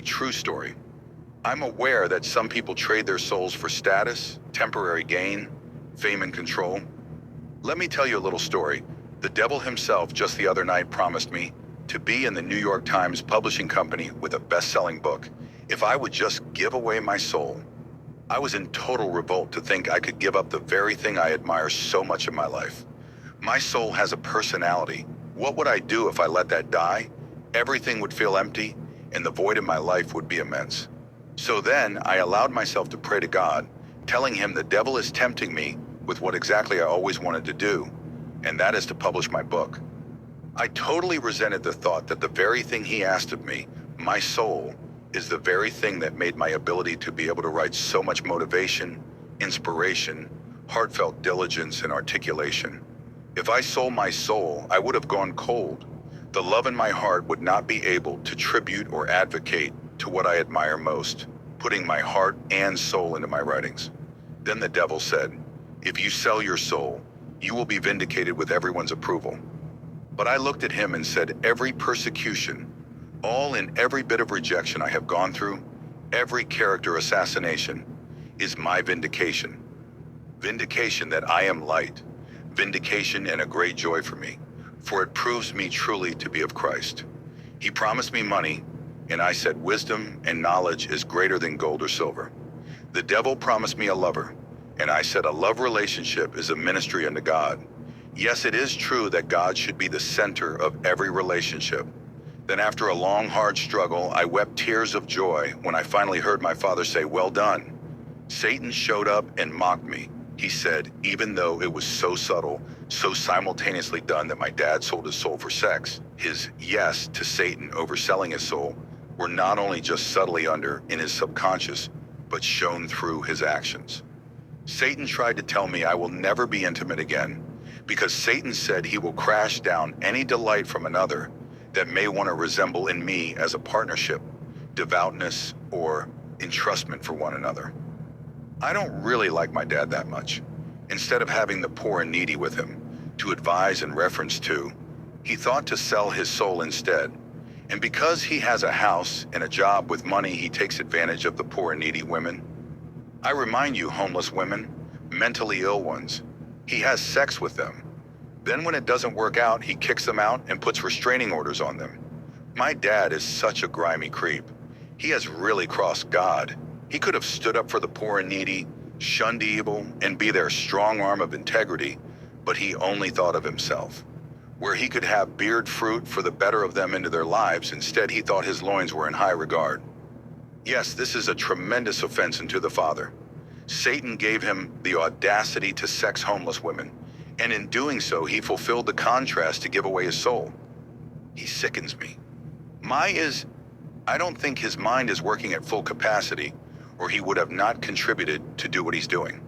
true story. I'm aware that some people trade their souls for status, temporary gain, fame, and control. Let me tell you a little story. The devil himself just the other night promised me to be in the New York Times publishing company with a best-selling book if I would just give away my soul. I was in total revolt to think I could give up the very thing I admire so much in my life. My soul has a personality. What would I do if I let that die? Everything would feel empty, and the void in my life would be immense. So then I allowed myself to pray to God, telling him the devil is tempting me with what exactly I always wanted to do, and that is to publish my book. I totally resented the thought that the very thing he asked of me, my soul, is the very thing that made my ability to be able to write so much motivation, inspiration, heartfelt diligence, and articulation. If I sold my soul, I would have gone cold. The love in my heart would not be able to tribute or advocate to what I admire most, putting my heart and soul into my writings. Then the devil said, if you sell your soul, you will be vindicated with everyone's approval. But I looked at him and said, every persecution, all and every bit of rejection I have gone through, every character assassination, is my vindication. Vindication that I am light, vindication and a great joy for me, for it proves me truly to be of Christ. He promised me money, and I said wisdom and knowledge is greater than gold or silver. The devil promised me a lover, and I said a love relationship is a ministry unto God. Yes, it is true that God should be the center of every relationship. Then after a long, hard struggle, I wept tears of joy when I finally heard my Father say, well done. Satan showed up and mocked me. He said, even though it was so subtle, so simultaneously done that my dad sold his soul for sex, his yes to Satan overselling his soul were not only just subtly under in his subconscious, but shown through his actions. Satan tried to tell me I will never be intimate again, because Satan said he will crash down any delight from another that may want to resemble in me as a partnership, devoutness, or entrustment for one another. I don't really like my dad that much. Instead of having the poor and needy with him, to advise and reference to, he thought to sell his soul instead. And because he has a house and a job with money, he takes advantage of the poor and needy women. I remind you, homeless women, mentally ill ones, he has sex with them. Then when it doesn't work out, he kicks them out and puts restraining orders on them. My dad is such a grimy creep. He has really crossed God. He could have stood up for the poor and needy, shunned evil, and be their strong arm of integrity, but he only thought of himself. Where he could have beard fruit for the better of them into their lives, instead he thought his loins were in high regard. Yes, this is a tremendous offense unto the Father. Satan gave him the audacity to sex homeless women, and in doing so, he fulfilled the contrast to give away his soul. He sickens me. I don't think his mind is working at full capacity, or he would have not contributed to do what he's doing.